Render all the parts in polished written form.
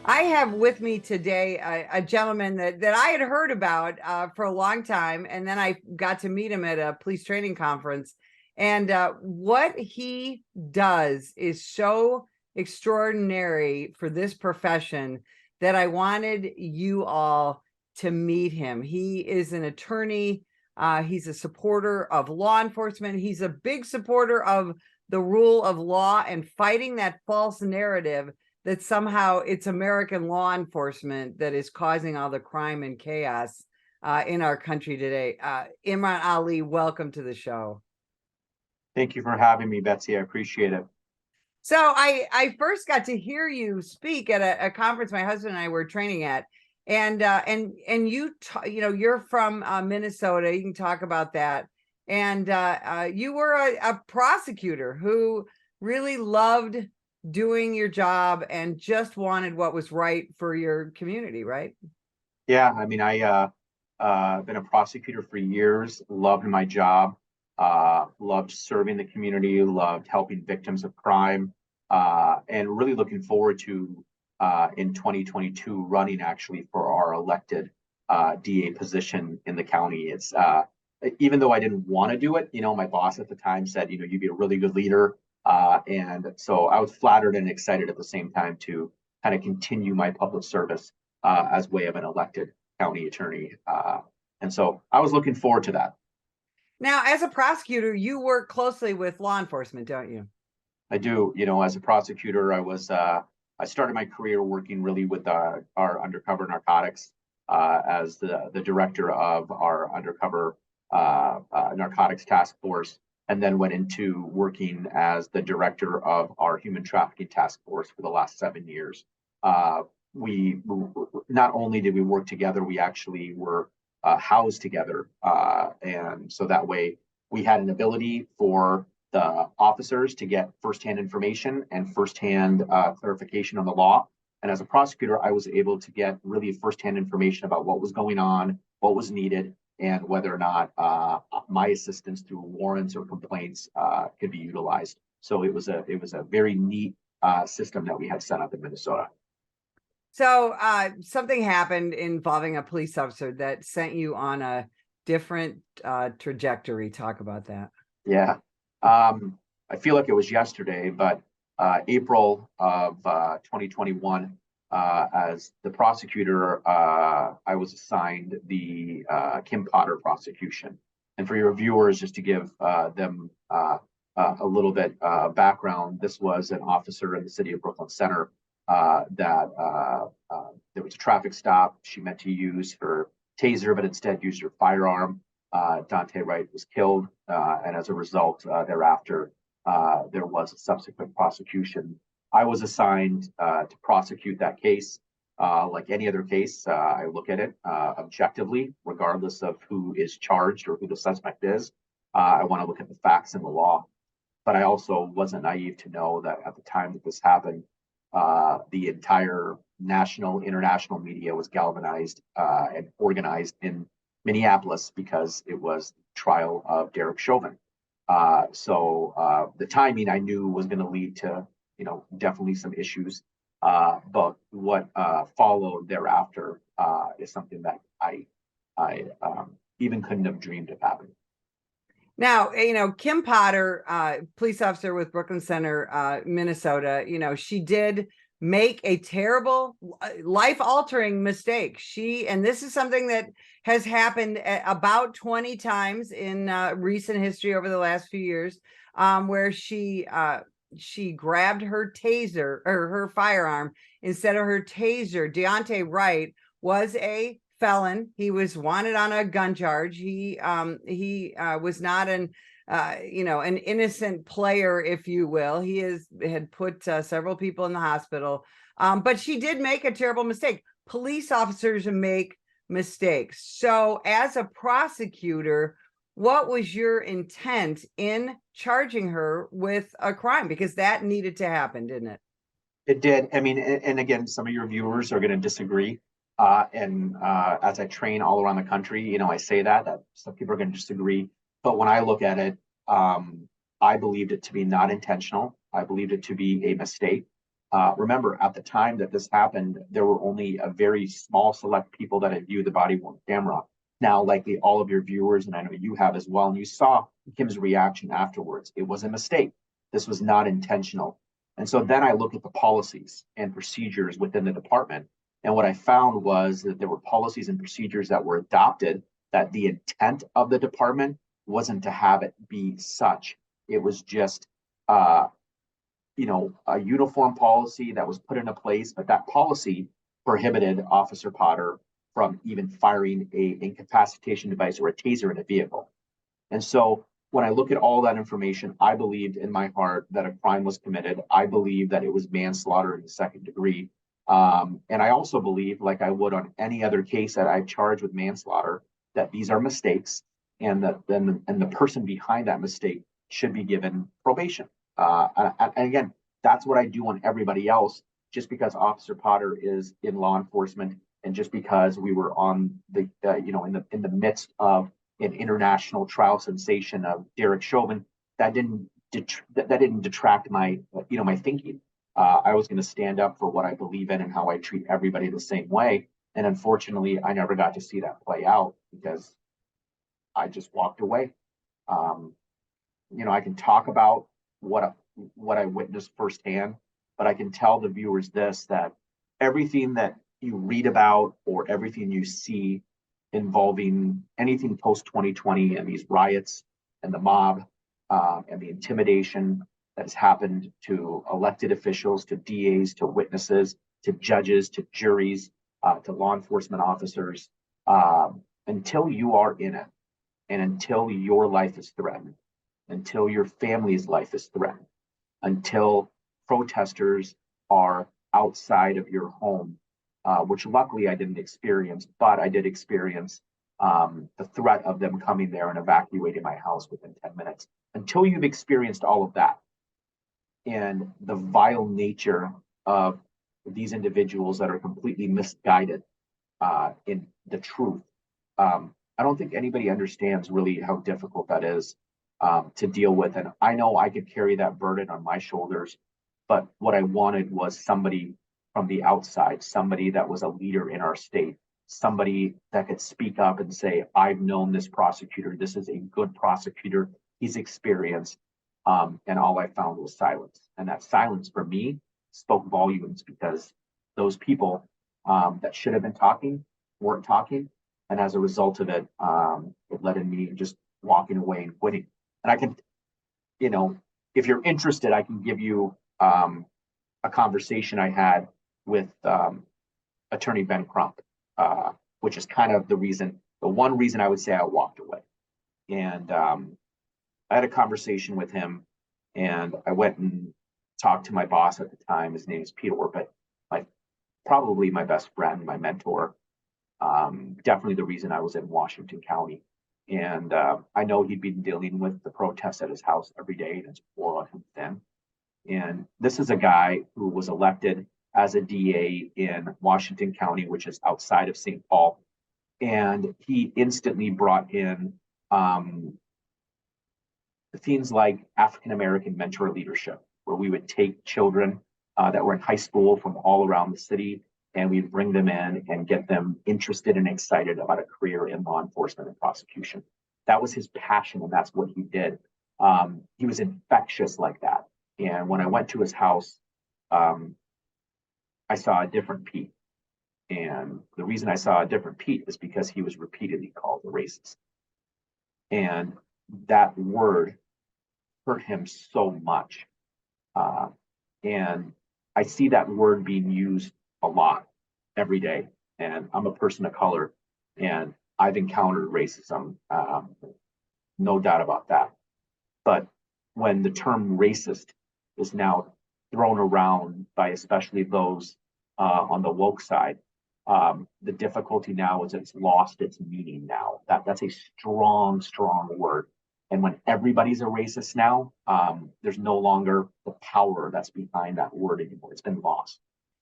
I have with me today a gentleman that I had heard about for a long time, and then I got to meet him at a police training conference. And what he does is so extraordinary for this profession that I wanted you all to meet him. He is an attorney. He's a supporter of law enforcement. He's a big supporter of the rule of law and fighting that false narrative that somehow it's American law enforcement that is causing all the crime and chaos in our country today. Imran Ali, welcome to the show. Thank you for having me, Betsy. I appreciate it. So I first got to hear you speak at a conference my husband and I were training at, and you you're from Minnesota. You can talk about that. And you were a prosecutor who really loved doing your job and just wanted what was right for your community, right? Yeah, I mean, I been a prosecutor for years, loved my job, loved serving the community, loved helping victims of crime, and really looking forward to in 2022 running actually for our elected DA position in the county. It's even though I didn't want to do it, my boss at the time said, you'd be a really good leader. And so I was flattered and excited at the same time to kind of continue my public service as way of an elected county attorney. And so I was looking forward to that. Now, as a prosecutor, you work closely with law enforcement, don't you? I do. As a prosecutor, I started my career working really with our undercover narcotics as the director of our undercover narcotics task force, and then went into working as the director of our human trafficking task force for the last 7 years. We not only did we work together, we actually were housed together, and so that way we had an ability for the officers to get firsthand information and firsthand clarification on the law. And as a prosecutor, I was able to get really firsthand information about what was going on, what was needed, and whether or not my assistance through warrants or complaints could be utilized. So it was a very neat system that we had set up in Minnesota. So something happened involving a police officer that sent you on a different trajectory. Talk about that. Yeah. I feel like it was yesterday, but April of 2021, as the prosecutor, I was assigned the Kim Potter prosecution. And for your viewers, just to give them a little bit background, this was an officer in the city of Brooklyn Center that there was a traffic stop. She meant to use her taser, but instead used her firearm. Dante Wright was killed, and as a result, thereafter, there was a subsequent prosecution. I was assigned to prosecute that case. Like any other case, I look at it objectively, regardless of who is charged or who the suspect is. I want to look at the facts and the law. But I also wasn't naive to know that at the time that this happened, the entire national, international media was galvanized and organized in Minneapolis because it was the trial of Derek Chauvin. So the timing I knew was going to lead to, definitely some issues. But what followed thereafter is something that I even couldn't have dreamed of happening. Now, Kim Potter, police officer with Brooklyn Center, Minnesota, she did make a terrible, life-altering mistake. And this is something that has happened about 20 times in recent history over the last few years, where she grabbed her taser or her firearm instead of her taser. Deontay Wright was a felon. He was wanted on a gun charge. He was not an innocent player, if you will. He had put several people in the hospital. But she did make a terrible mistake. Police officers make mistakes. So as a prosecutor, what was your intent in charging her with a crime? Because that needed to happen, didn't it? It did. I mean, and again, some of your viewers are going to disagree. And as I train all around the country, I say that some people are going to disagree. But when I look at it, I believed it to be not intentional. I believed it to be a mistake. Remember, at the time that this happened, there were only a very small select people that had viewed the body-worn camera. Now, likely all of your viewers, and I know you have as well, and you saw Kim's reaction afterwards. It was a mistake. This was not intentional. And so then I look at the policies and procedures within the department. And what I found was that there were policies and procedures that were adopted, that the intent of the department wasn't to have it be such. It was just a uniform policy that was put into place, but that policy prohibited Officer Potter from even firing a incapacitation device or a taser in a vehicle. And so when I look at all that information, I believed in my heart that a crime was committed. I believe that it was manslaughter in the second degree. And I also believe, like I would on any other case that I've charged with manslaughter, that these are mistakes, and that the person behind that mistake should be given probation. And again, that's what I do on everybody else. Just because Officer Potter is in law enforcement, and just because we were on the in the midst of an international trial sensation of Derek Chauvin, that didn't detract my my thinking. I was going to stand up for what I believe in and how I treat everybody the same way. And unfortunately, I never got to see that play out because I just walked away. I can talk about what I witnessed firsthand, but I can tell the viewers this, that everything that you read about or everything you see involving anything post 2020 and these riots and the mob and the intimidation that has happened to elected officials, to DAs, to witnesses, to judges, to juries, to law enforcement officers, until you are in it, and until your life is threatened, until your family's life is threatened, until protesters are outside of your home, which luckily I didn't experience, but I did experience the threat of them coming there and evacuating my house within 10 minutes. Until you've experienced all of that and the vile nature of these individuals that are completely misguided in the truth, I don't think anybody understands really how difficult that is to deal with. And I know I could carry that burden on my shoulders, but what I wanted was somebody from the outside, somebody that was a leader in our state, somebody that could speak up and say, I've known this prosecutor. This is a good prosecutor. He's experienced. And all I found was silence. And that silence for me spoke volumes, because those people that should have been talking weren't talking. And as a result of it, it led in me just walking away and quitting. And I can, if you're interested, I can give you a conversation I had with attorney Ben Crump, which is kind of the one reason I would say I walked away. And I had a conversation with him, and I went and talked to my boss at the time. His name is Peter Orpett, probably my best friend, my mentor, definitely the reason I was in Washington County. And I know he'd been dealing with the protests at his house every day, and it's war on him then. And this is a guy who was elected as a DA in Washington County, which is outside of St. Paul. And he instantly brought in things like African-American mentor leadership, where we would take children that were in high school from all around the city, and we'd bring them in and get them interested and excited about a career in law enforcement and prosecution. That was his passion, and that's what he did. He was infectious like that. And when I went to his house, I saw a different Pete. And the reason I saw a different Pete is because he was repeatedly called a racist. And that word hurt him so much. And I see that word being used a lot every day. And I'm a person of color, and I've encountered racism, no doubt about that. But when the term racist is now thrown around by especially those on the woke side, the difficulty now is it's lost its meaning now. That's a strong, strong word. And when everybody's a racist now, there's no longer the power that's behind that word anymore. It's been lost.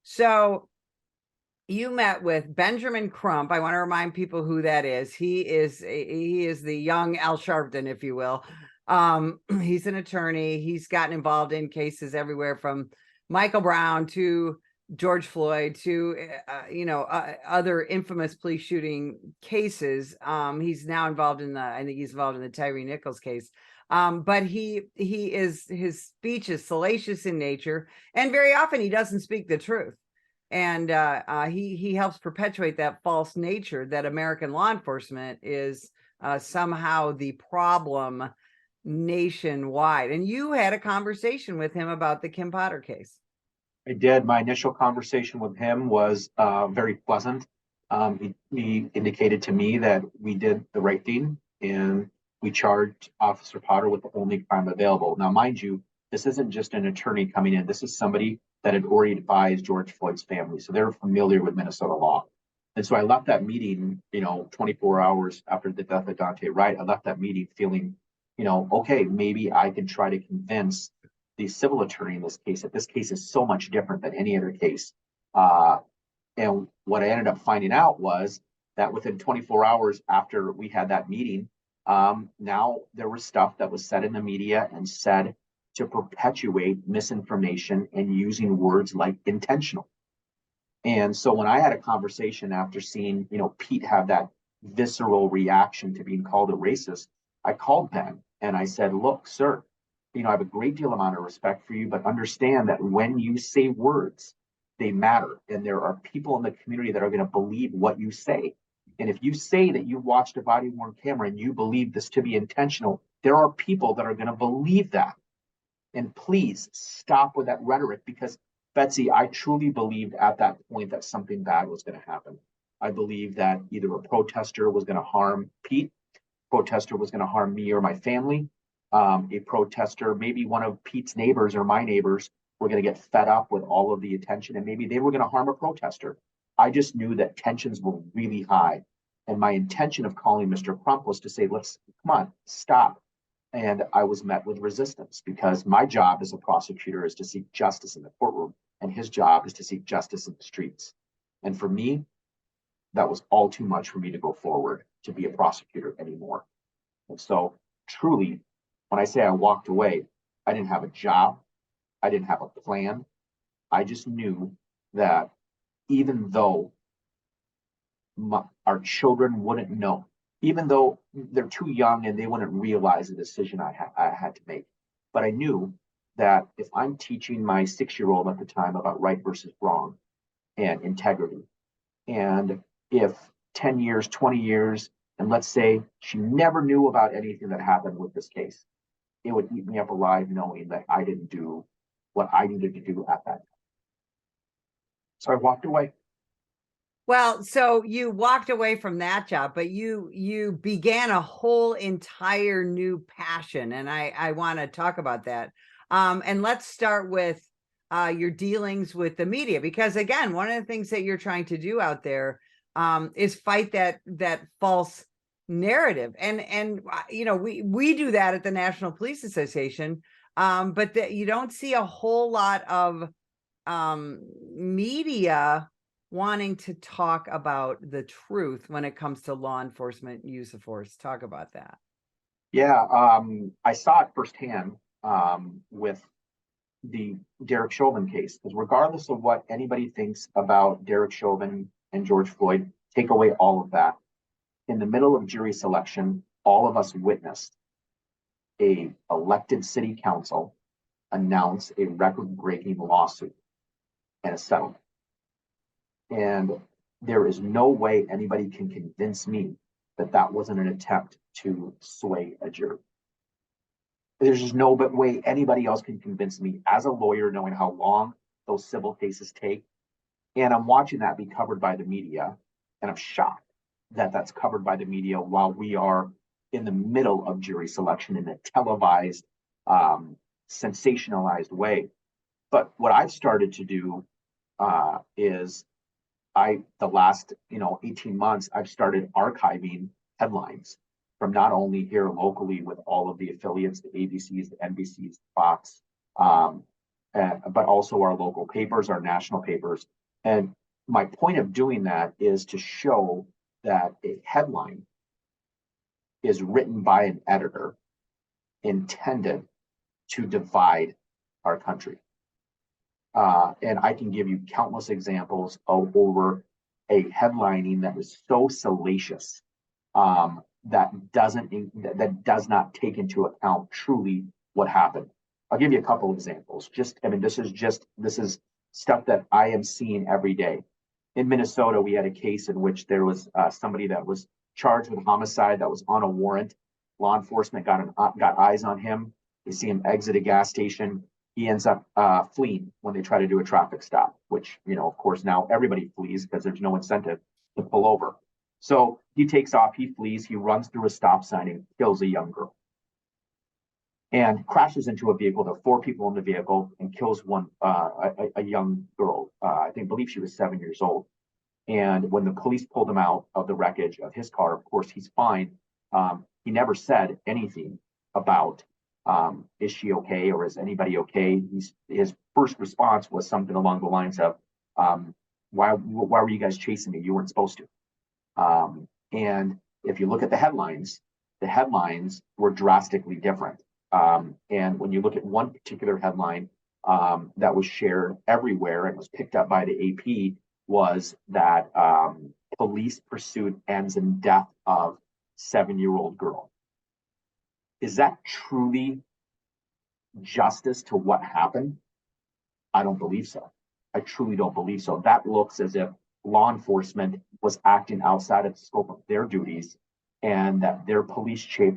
So you met with Benjamin Crump. I want to remind people who that is. He is the young Al Sharpton, if you will. He's an attorney. He's gotten involved in cases everywhere from Michael Brown to George Floyd to other infamous police shooting cases. He's now involved in I think he's involved in the Tyree Nichols case. But his speech is salacious in nature, and very often he doesn't speak the truth. And he helps perpetuate that false nature that American law enforcement is somehow the problem nationwide. And you had a conversation with him about the Kim Potter case. I did. My initial conversation with him was very pleasant. He indicated to me that we did the right thing and we charged Officer Potter with the only crime available. Now, mind you, this isn't just an attorney coming in. This is somebody that had already advised George Floyd's family. So they're familiar with Minnesota law. And so I left that meeting, 24 hours after the death of Dante Wright. I left that meeting feeling, okay, maybe I can try to convince the civil attorney in this case that this case is so much different than any other case. And what I ended up finding out was that within 24 hours after we had that meeting, now there was stuff that was said in the media and said to perpetuate misinformation and using words like intentional. And so when I had a conversation after seeing, Pete have that visceral reaction to being called a racist, I called Ben and I said, look, sir, I have a great deal amount of respect for you, but understand that when you say words, they matter. And there are people in the community that are going to believe what you say. And if you say that you watched a body worn camera and you believe this to be intentional, there are people that are going to believe that. And please stop with that rhetoric, because Betsy, I truly believed at that point that something bad was going to happen. I believed that either a protester was going to harm Pete, protester was going to harm me or my family. A protester, maybe one of Pete's neighbors or my neighbors, were going to get fed up with all of the attention and maybe they were going to harm a protester. I just knew that tensions were really high. And my intention of calling Mr. Crump was to say, come on, stop. And I was met with resistance because my job as a prosecutor is to seek justice in the courtroom and his job is to seek justice in the streets. And for me, that was all too much for me to go forward to be a prosecutor anymore. And so truly, when I say I walked away, I didn't have a job. I didn't have a plan. I just knew that even though our children wouldn't know, even though they're too young and they wouldn't realize the decision I had to make. But I knew that if I'm teaching my 6-year-old at the time about right versus wrong and integrity, and if 10 years, 20 years, and let's say she never knew about anything that happened with this case, it would eat me up alive knowing that I didn't do what I needed to do at that time. So I walked away. Well, so you walked away from that job, but you began a whole entire new passion, and I want to talk about that. And let's start with your dealings with the media, because again, one of the things that you're trying to do out there is fight that false narrative, and we do that at the National Police Association, but you don't see a whole lot of media wanting to talk about the truth when it comes to law enforcement use of force. Talk about that. Yeah, I saw it firsthand with the Derek Chauvin case, because regardless of what anybody thinks about Derek Chauvin and George Floyd, take away all of that. In the middle of jury selection, all of us witnessed a elected city council announce a record-breaking lawsuit and a settlement. And there is no way anybody can convince me that that wasn't an attempt to sway a jury. There's just no way anybody else can convince me as a lawyer, knowing how long those civil cases take. And I'm watching that be covered by the media, and I'm shocked that that's covered by the media while we are in the middle of jury selection in a televised, sensationalized way. But what I've started to do is the last 18 months, I've started archiving headlines from not only here locally with all of the affiliates, the ABCs, the NBCs, Fox, but also our local papers, our national papers. And my point of doing that is to show that a headline is written by an editor intended to divide our country. And I can give you countless examples of over a headlining that was so salacious that does not take into account truly what happened. I'll give you a couple examples. This is stuff that I am seeing every day. In Minnesota, we had a case in which there was somebody that was charged with homicide that was on a warrant. Law enforcement got eyes on him. They see him exit a gas station. He ends up fleeing when they try to do a traffic stop, which, of course, now everybody flees because there's no incentive to pull over. So he takes off, he flees, he runs through a stop sign and kills a young girl and crashes into a vehicle. There are 4 people in the vehicle and kills a young girl. I believe she was 7 years old. And when the police pulled him out of the wreckage of his car, of course, he's fine. He never said anything about, is she okay or is anybody okay? His first response was something along the lines of, why were you guys chasing me? You weren't supposed to. And if you look at the headlines were drastically different. And when you look at one particular headline that was shared everywhere and was picked up by the AP, was that police pursuit ends in death of 7-year-old girl. Is that truly justice to what happened? I don't believe so. I truly don't believe so. That looks as if law enforcement was acting outside of the scope of their duties, and that their police chase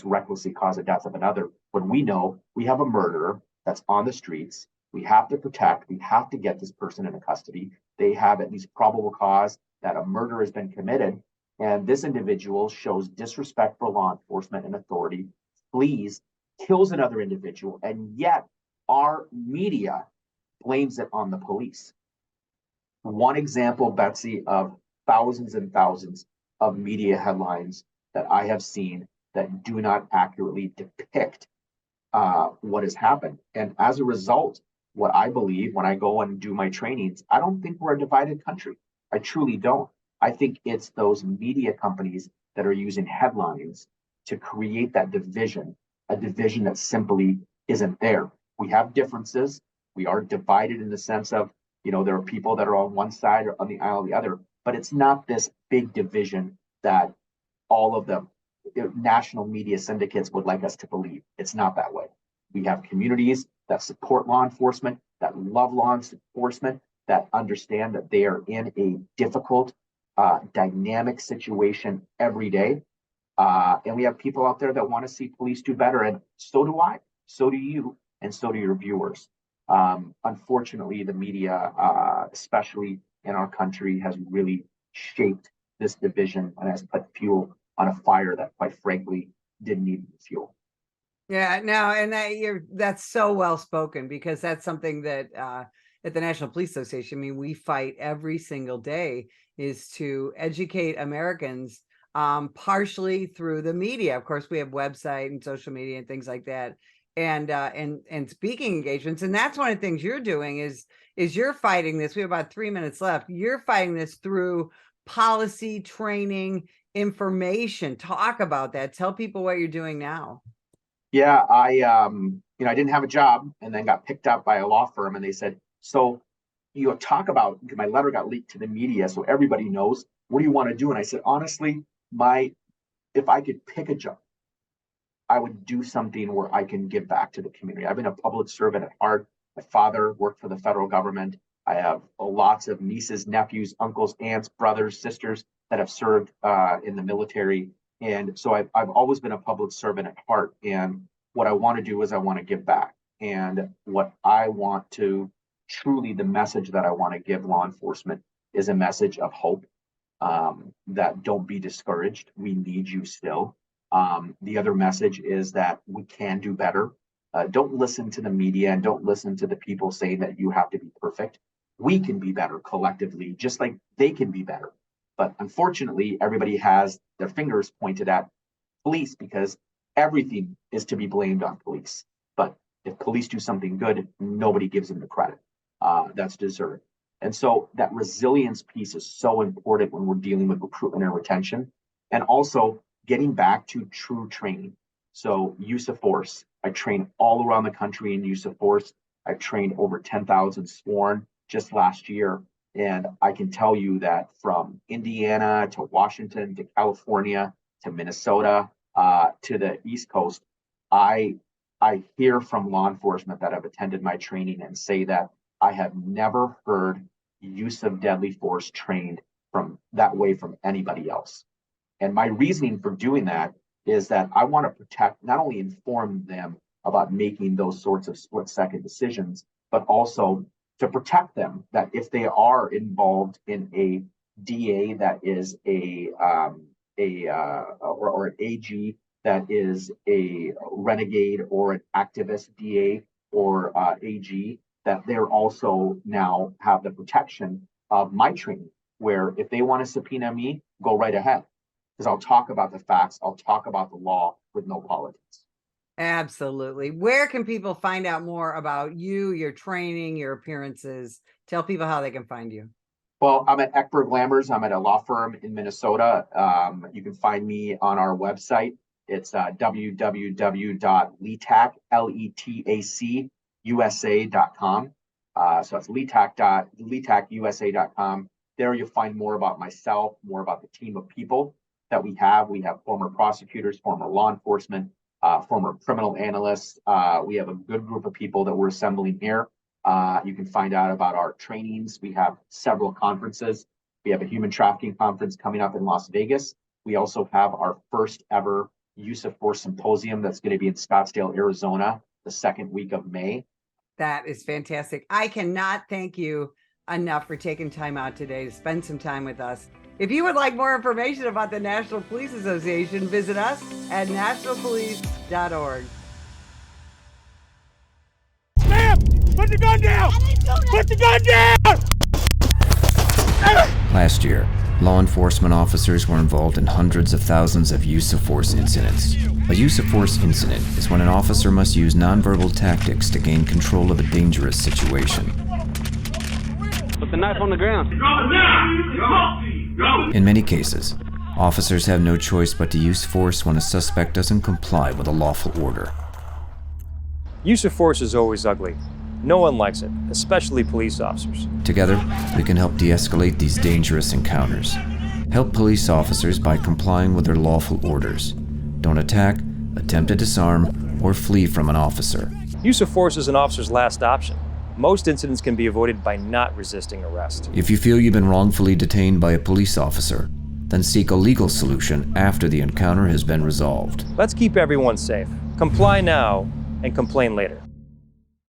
recklessly caused the death of another. When we know we have a murderer that's on the streets, we have to protect, we have to get this person into custody. They have at least probable cause that a murder has been committed, and this individual shows disrespect for law enforcement and authority, flees, kills another individual, and yet our media blames it on the police. One example, Betsy, of thousands and thousands of media headlines that I have seen that do not accurately depict what has happened. And as a result, what I believe when I go and do my trainings, I don't think we're a divided country. I truly don't. I think it's those media companies that are using headlines to create that division, a division that simply isn't there. We have differences. We are divided in the sense of, there are people that are on one side or on the aisle or the other, but it's not this big division that all of the national media syndicates would like us to believe. It's not that way. We have communities that support law enforcement, that love law enforcement, that understand that they are in a difficult, dynamic situation every day. And we have people out there that want to see police do better. And so do I, so do you, and so do your viewers. Unfortunately, the media, especially in our country, has really shaped this division and has put fuel on a fire that, quite frankly, didn't need fuel. Yeah, no, and that's so well spoken, because that's something that at the National Police Association, we fight every single day, is to educate Americans, partially through the media. Of course, we have website and social media and things like that, and speaking engagements. And that's one of the things you're doing is you're fighting this. We have about 3 minutes left. You're fighting this through policy, training, information. Talk about that. Tell people what you're doing now. Yeah, I didn't have a job and then got picked up by a law firm, and they said, so talk about, my letter got leaked to the media so everybody knows, what do you want to do? And I said, honestly, if I could pick a job, I would do something where I can give back to the community. I've been a public servant at heart. My father worked for the federal government. I have lots of nieces, nephews, uncles, aunts, brothers, sisters that have served in the military. And so I've always been a public servant at heart. And what I want to do is I want to give back. And what I want to truly, the message that I want to give law enforcement is a message of hope, that don't be discouraged. We need you still. The other message is that we can do better. Don't listen to the media and don't listen to the people saying that you have to be perfect. We can be better collectively, just like they can be better. But unfortunately, everybody has their fingers pointed at police because everything is to be blamed on police. But if police do something good, nobody gives them the credit. That's deserved. And so that resilience piece is so important when we're dealing with recruitment and retention, and also getting back to true training. So use of force. I train all around the country in use of force. I've trained over 10,000 sworn just last year. And I can tell you that from Indiana to Washington to California to Minnesota to the East Coast, I hear from law enforcement that have attended my training and say that I have never heard use of deadly force trained from that way from anybody else. And my reasoning for doing that is that I want to protect, not only inform them about making those sorts of split-second decisions, but also to protect them that if they are involved in a DA that is or an AG that is a renegade or an activist DA or AG, that they're also now have the protection of my training, where if they want to subpoena me, go right ahead. Because I'll talk about the facts, I'll talk about the law with no politics. Absolutely. Where can people find out more about you, your training, your appearances? Tell people how they can find you. Well, I'm at Eckberg Lammers. I'm at a law firm in Minnesota. You can find me on our website. It's www.letacUSA.com. So it's letacUSA.com. There you'll find more about myself, more about the team of people that we have. We have former prosecutors, former law enforcement, former criminal analysts. We have a good group of people that we're assembling here. You can find out about our trainings. We have several conferences. We have a human trafficking conference coming up in Las Vegas. We also have our first ever use of force symposium that's going to be in Scottsdale, Arizona, the second week of May. That is fantastic. I cannot thank you enough for taking time out today to spend some time with us. If you would like more information about the National Police Association, visit us at nationalpolice.org. Sam, put the gun down! Put the gun down! Last year, law enforcement officers were involved in hundreds of thousands of use of force incidents. A use of force incident is when an officer must use nonverbal tactics to gain control of a dangerous situation. Put the knife on the ground. In many cases, officers have no choice but to use force when a suspect doesn't comply with a lawful order. Use of force is always ugly. No one likes it, especially police officers. Together, we can help de-escalate these dangerous encounters. Help police officers by complying with their lawful orders. Don't attack, attempt to disarm, or flee from an officer. Use of force is an officer's last option. Most incidents can be avoided by not resisting arrest. If you feel you've been wrongfully detained by a police officer, then seek a legal solution after the encounter has been resolved. Let's keep everyone safe. Comply now and complain later.